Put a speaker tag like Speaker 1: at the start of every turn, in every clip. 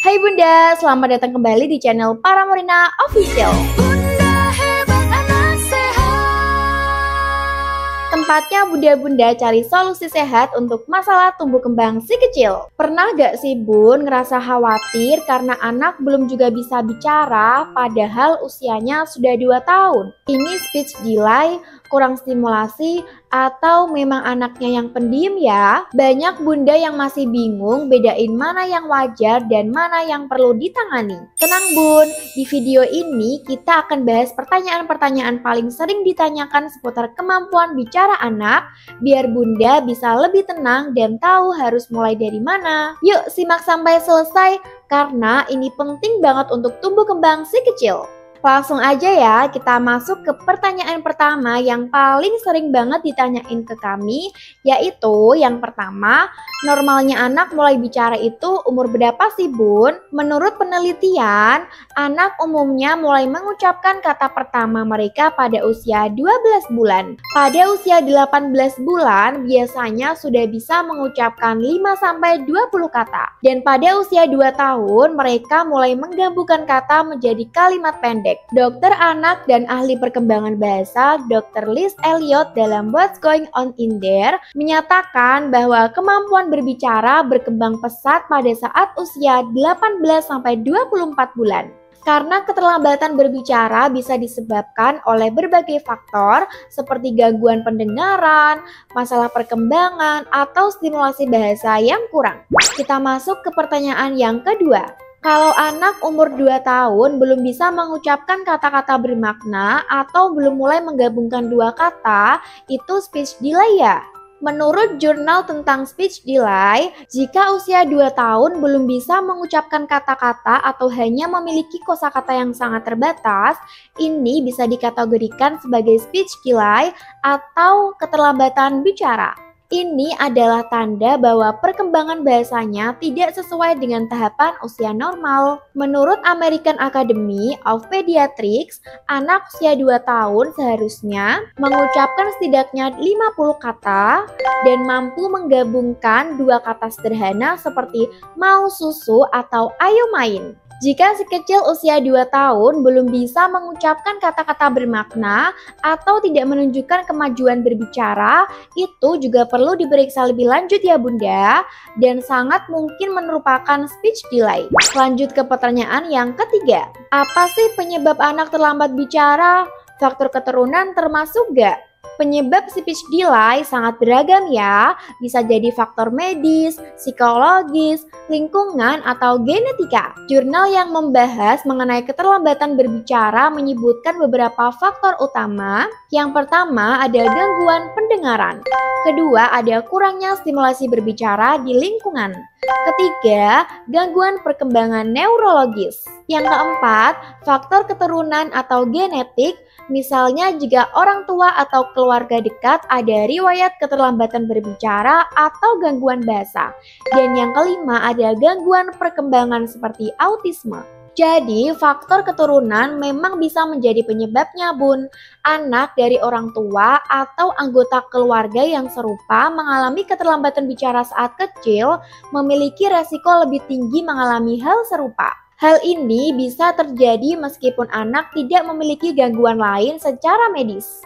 Speaker 1: Hai Bunda, selamat datang kembali di channel Paramorina Official.
Speaker 2: Bunda hebat anak sehat.
Speaker 1: Tempatnya bunda-bunda cari solusi sehat untuk masalah tumbuh kembang si kecil. Pernah gak sih Bun ngerasa khawatir karena anak belum juga bisa bicara padahal usianya sudah 2 tahun? Ini speech delay, kurang stimulasi, atau memang anaknya yang pendiam ya? Banyak bunda yang masih bingung bedain mana yang wajar dan mana yang perlu ditangani. Tenang Bun, di video ini kita akan bahas pertanyaan-pertanyaan paling sering ditanyakan seputar kemampuan bicara anak, biar bunda bisa lebih tenang dan tahu harus mulai dari mana. Yuk simak sampai selesai, karena ini penting banget untuk tumbuh kembang si kecil. Langsung aja ya, kita masuk ke pertanyaan pertama yang paling sering banget ditanyain ke kami, yaitu yang pertama, normalnya anak mulai bicara itu umur berapa sih Bun? Menurut penelitian, anak umumnya mulai mengucapkan kata pertama mereka pada usia 12 bulan. Pada usia 18 bulan, biasanya sudah bisa mengucapkan 5-20 kata. Dan pada usia 2 tahun, mereka mulai menggabungkan kata menjadi kalimat pendek. Dokter anak dan ahli perkembangan bahasa Dr. Liz Elliott dalam What's Going On in There menyatakan bahwa kemampuan berbicara berkembang pesat pada saat usia 18-24 bulan. Karena keterlambatan berbicara bisa disebabkan oleh berbagai faktor seperti gangguan pendengaran, masalah perkembangan, atau stimulasi bahasa yang kurang. Kita masuk ke pertanyaan yang kedua. Kalau anak umur 2 tahun belum bisa mengucapkan kata-kata bermakna atau belum mulai menggabungkan dua kata, itu speech delay ya? Menurut jurnal tentang speech delay, jika usia 2 tahun belum bisa mengucapkan kata-kata atau hanya memiliki kosakata yang sangat terbatas, ini bisa dikategorikan sebagai speech delay atau keterlambatan bicara. Ini adalah tanda bahwa perkembangan bahasanya tidak sesuai dengan tahapan usia normal. Menurut American Academy of Pediatrics, anak usia 2 tahun seharusnya mengucapkan setidaknya 50 kata dan mampu menggabungkan dua kata sederhana seperti mau susu atau ayo main. Jika si kecil usia 2 tahun belum bisa mengucapkan kata-kata bermakna atau tidak menunjukkan kemajuan berbicara, itu juga perlu diperiksa lebih lanjut ya Bunda, dan sangat mungkin merupakan speech delay. Lanjut ke pertanyaan yang ketiga. Apa sih penyebab anak terlambat bicara? Faktor keturunan termasuk gak? Penyebab speech delay sangat beragam ya, bisa jadi faktor medis, psikologis, lingkungan, atau genetika. Jurnal yang membahas mengenai keterlambatan berbicara menyebutkan beberapa faktor utama. Yang pertama ada gangguan pendengaran. Kedua ada kurangnya stimulasi berbicara di lingkungan. Ketiga, gangguan perkembangan neurologis. Yang keempat, faktor keturunan atau genetik. Misalnya jika orang tua atau keluarga dekat ada riwayat keterlambatan berbicara atau gangguan bahasa. Dan yang kelima ada gangguan perkembangan seperti autisme. Jadi faktor keturunan memang bisa menjadi penyebabnya Bun. Anak dari orang tua atau anggota keluarga yang serupa mengalami keterlambatan bicara saat kecil memiliki resiko lebih tinggi mengalami hal serupa. Hal ini bisa terjadi meskipun anak tidak memiliki gangguan lain secara medis.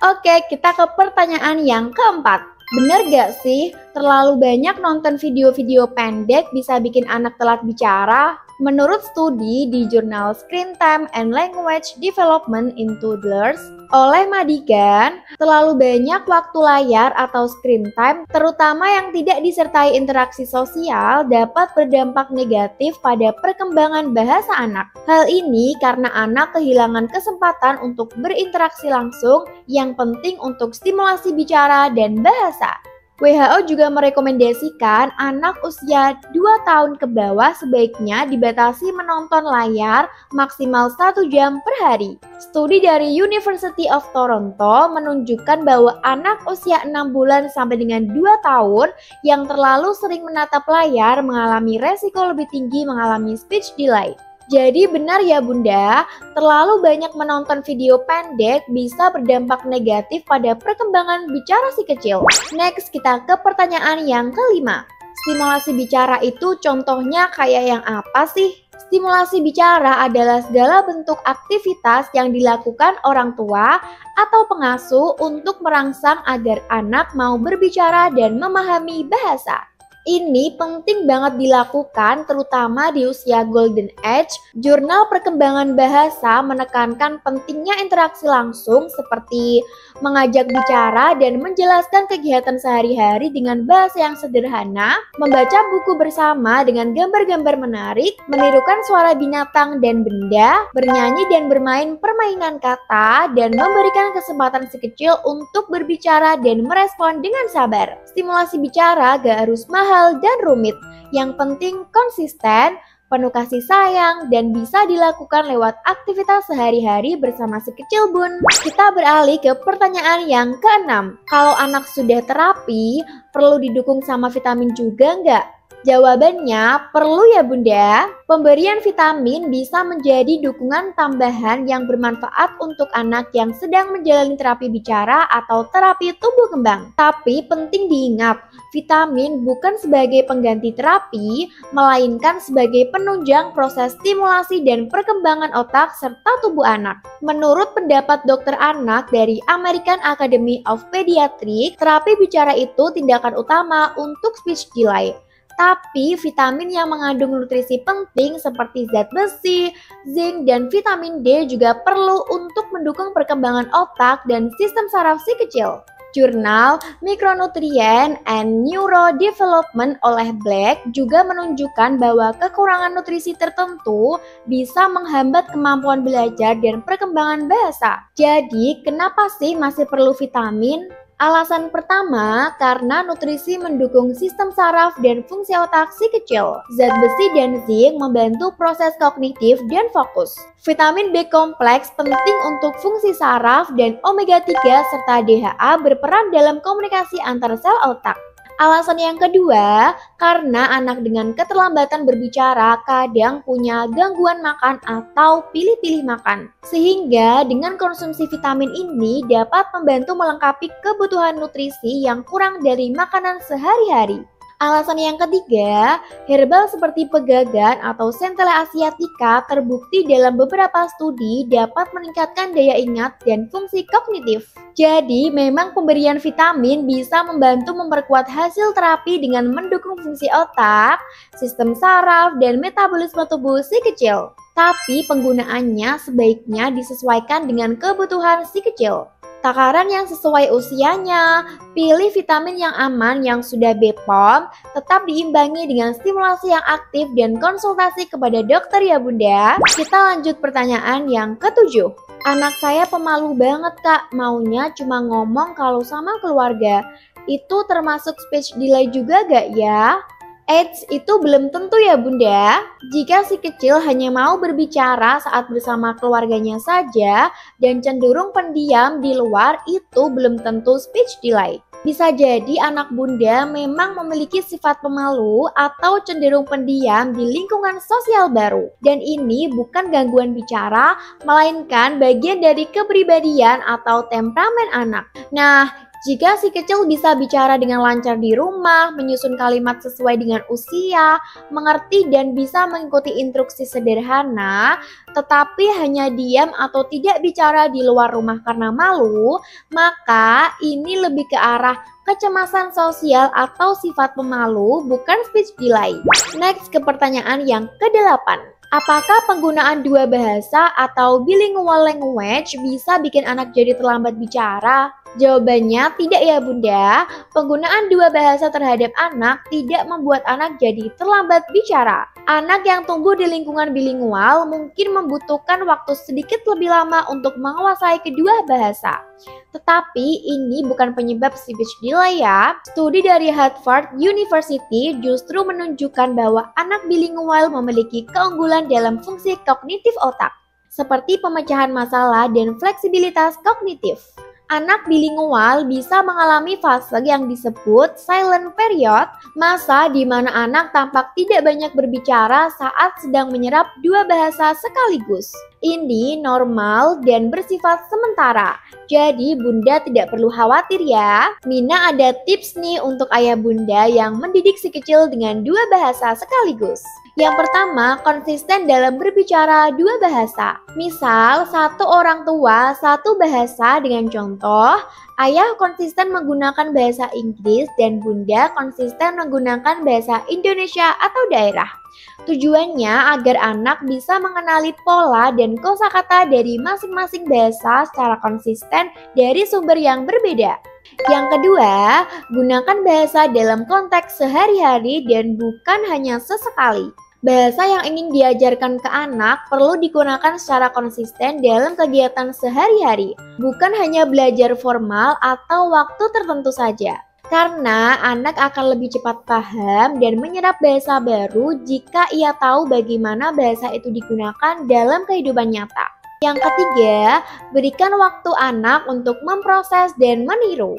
Speaker 1: Oke, kita ke pertanyaan yang keempat. Bener gak sih, terlalu banyak nonton video-video pendek bisa bikin anak telat bicara? Menurut studi di jurnal Screen Time and Language Development in Toddlers oleh Madigan, terlalu banyak waktu layar atau screen time, terutama yang tidak disertai interaksi sosial, dapat berdampak negatif pada perkembangan bahasa anak. Hal ini karena anak kehilangan kesempatan untuk berinteraksi langsung yang penting untuk stimulasi bicara dan bahasa. WHO juga merekomendasikan anak usia 2 tahun ke bawah sebaiknya dibatasi menonton layar maksimal 1 jam per hari. Studi dari University of Toronto menunjukkan bahwa anak usia 6 bulan sampai dengan 2 tahun yang terlalu sering menatap layar mengalami resiko lebih tinggi mengalami speech delay. Jadi benar ya Bunda, terlalu banyak menonton video pendek bisa berdampak negatif pada perkembangan bicara si kecil. Next, kita ke pertanyaan yang kelima. Stimulasi bicara itu contohnya kayak yang apa sih? Stimulasi bicara adalah segala bentuk aktivitas yang dilakukan orang tua atau pengasuh untuk merangsang agar anak mau berbicara dan memahami bahasa. Ini penting banget dilakukan terutama di usia Golden Age. Jurnal Perkembangan Bahasa menekankan pentingnya interaksi langsung seperti mengajak bicara dan menjelaskan kegiatan sehari-hari dengan bahasa yang sederhana, membaca buku bersama dengan gambar-gambar menarik, menirukan suara binatang dan benda, bernyanyi dan bermain permainan kata, dan memberikan kesempatan si kecil untuk berbicara dan merespon dengan sabar. Stimulasi bicara gak harus mahal dan rumit, yang penting konsisten, penuh kasih sayang, dan bisa dilakukan lewat aktivitas sehari-hari bersama si kecil bun. Kita beralih ke pertanyaan yang keenam. Kalau anak sudah terapi, perlu didukung sama vitamin juga nggak? Jawabannya perlu ya bunda. Pemberian vitamin bisa menjadi dukungan tambahan yang bermanfaat untuk anak yang sedang menjalani terapi bicara atau terapi tumbuh kembang. Tapi penting diingat, vitamin bukan sebagai pengganti terapi, melainkan sebagai penunjang proses stimulasi dan perkembangan otak serta tubuh anak. Menurut pendapat dokter anak dari American Academy of Pediatrics, terapi bicara itu tindakan utama untuk speech delay. Tapi vitamin yang mengandung nutrisi penting seperti zat besi, zinc, dan vitamin D juga perlu untuk mendukung perkembangan otak dan sistem saraf si kecil. Jurnal Micronutrient and Neurodevelopment oleh Black juga menunjukkan bahwa kekurangan nutrisi tertentu bisa menghambat kemampuan belajar dan perkembangan bahasa. Jadi, kenapa sih masih perlu vitamin? Alasan pertama, karena nutrisi mendukung sistem saraf dan fungsi otak si kecil. Zat besi dan zinc membantu proses kognitif dan fokus. Vitamin B kompleks penting untuk fungsi saraf dan omega 3 serta DHA berperan dalam komunikasi antar sel otak. Alasan yang kedua, karena anak dengan keterlambatan berbicara kadang punya gangguan makan atau pilih-pilih makan. Sehingga dengan konsumsi vitamin ini dapat membantu melengkapi kebutuhan nutrisi yang kurang dari makanan sehari-hari. Alasan yang ketiga, herbal seperti pegagan atau Centella asiatica terbukti dalam beberapa studi dapat meningkatkan daya ingat dan fungsi kognitif. Jadi, memang pemberian vitamin bisa membantu memperkuat hasil terapi dengan mendukung fungsi otak, sistem saraf, dan metabolisme tubuh si kecil. Tapi penggunaannya sebaiknya disesuaikan dengan kebutuhan si kecil. Takaran yang sesuai usianya, pilih vitamin yang aman yang sudah BPOM, tetap diimbangi dengan stimulasi yang aktif dan konsultasi kepada dokter ya bunda. Kita lanjut pertanyaan yang ketujuh. Anak saya pemalu banget kak, maunya cuma ngomong kalau sama keluarga. Itu termasuk speech delay juga gak ya? Eits, itu belum tentu ya bunda. Jika si kecil hanya mau berbicara saat bersama keluarganya saja dan cenderung pendiam di luar, itu belum tentu speech delay. Bisa jadi anak bunda memang memiliki sifat pemalu atau cenderung pendiam di lingkungan sosial baru. Dan ini bukan gangguan bicara, melainkan bagian dari kepribadian atau temperamen anak. Nah, jika si kecil bisa bicara dengan lancar di rumah, menyusun kalimat sesuai dengan usia, mengerti dan bisa mengikuti instruksi sederhana, tetapi hanya diam atau tidak bicara di luar rumah karena malu, maka ini lebih ke arah kecemasan sosial atau sifat pemalu, bukan speech delay. Next ke pertanyaan yang ke-8. Apakah penggunaan dua bahasa atau bilingual language bisa bikin anak jadi terlambat bicara? Jawabannya tidak ya bunda. Penggunaan dua bahasa terhadap anak tidak membuat anak jadi terlambat bicara. Anak yang tumbuh di lingkungan bilingual mungkin membutuhkan waktu sedikit lebih lama untuk menguasai kedua bahasa. Tetapi ini bukan penyebab speech delay ya. Studi dari Harvard University justru menunjukkan bahwa anak bilingual memiliki keunggulan dalam fungsi kognitif otak, seperti pemecahan masalah dan fleksibilitas kognitif. Anak bilingual bisa mengalami fase yang disebut silent period, masa di mana anak tampak tidak banyak berbicara saat sedang menyerap dua bahasa sekaligus. Ini normal dan bersifat sementara. Jadi bunda tidak perlu khawatir ya. Mina ada tips nih untuk ayah bunda yang mendidik si kecil dengan dua bahasa sekaligus. Yang pertama, konsisten dalam berbicara dua bahasa. Misal, satu orang tua, satu bahasa dengan contoh, ayah konsisten menggunakan bahasa Inggris dan bunda konsisten menggunakan bahasa Indonesia atau daerah. Tujuannya agar anak bisa mengenali pola dan kosakata dari masing-masing bahasa secara konsisten dari sumber yang berbeda. Yang kedua, gunakan bahasa dalam konteks sehari-hari dan bukan hanya sesekali. Bahasa yang ingin diajarkan ke anak perlu digunakan secara konsisten dalam kegiatan sehari-hari, bukan hanya belajar formal atau waktu tertentu saja. Karena anak akan lebih cepat paham dan menyerap bahasa baru jika ia tahu bagaimana bahasa itu digunakan dalam kehidupan nyata. Yang ketiga, berikan waktu anak untuk memproses dan meniru.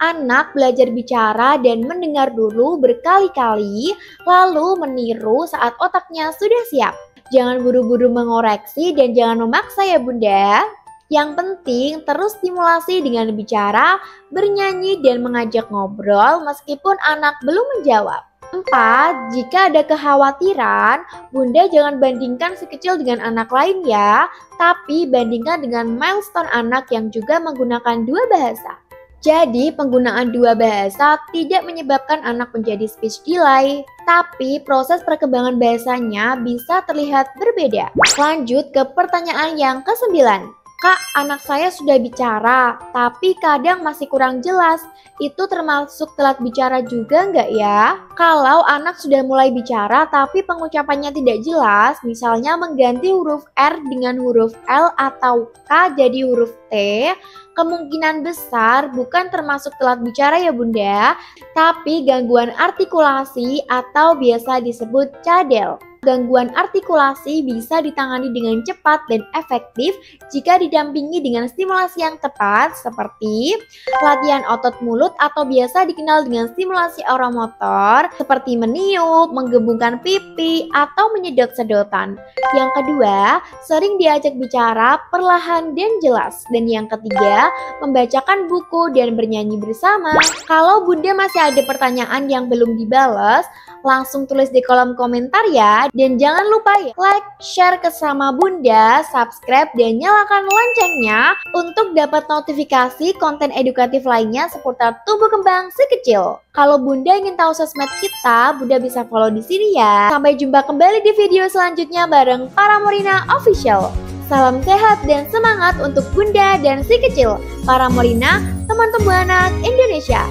Speaker 1: Anak belajar bicara dan mendengar dulu berkali-kali, lalu meniru saat otaknya sudah siap. Jangan buru-buru mengoreksi dan jangan memaksa ya bunda. Yang penting terus stimulasi dengan bicara, bernyanyi dan mengajak ngobrol meskipun anak belum menjawab. 4. Jika ada kekhawatiran, bunda jangan bandingkan si kecil dengan anak lain ya, tapi bandingkan dengan milestone anak yang juga menggunakan dua bahasa. Jadi penggunaan dua bahasa tidak menyebabkan anak menjadi speech delay, tapi proses perkembangan bahasanya bisa terlihat berbeda. Lanjut ke pertanyaan yang ke-9. Kak, anak saya sudah bicara, tapi kadang masih kurang jelas. Itu termasuk telat bicara juga nggak ya? Kalau anak sudah mulai bicara tapi pengucapannya tidak jelas, misalnya mengganti huruf R dengan huruf L atau K jadi huruf T, kemungkinan besar bukan termasuk telat bicara ya bunda, tapi gangguan artikulasi atau biasa disebut cadel. Gangguan artikulasi bisa ditangani dengan cepat dan efektif jika didampingi dengan stimulasi yang tepat seperti latihan otot mulut atau biasa dikenal dengan stimulasi oromotor seperti meniup, menggembungkan pipi, atau menyedot sedotan. Yang kedua, sering diajak bicara perlahan dan jelas. Dan yang ketiga, membacakan buku dan bernyanyi bersama. Kalau bunda masih ada pertanyaan yang belum dibalas, langsung tulis di kolom komentar ya. Dan jangan lupa ya, like, share ke sama bunda, subscribe, dan nyalakan loncengnya untuk dapat notifikasi konten edukatif lainnya seputar tumbuh kembang si kecil. Kalau bunda ingin tahu sosmed kita, bunda bisa follow di sini ya. Sampai jumpa kembali di video selanjutnya bareng Paramorina Official. Salam sehat dan semangat untuk bunda dan si kecil. Paramorina, teman tumbuh anak Indonesia.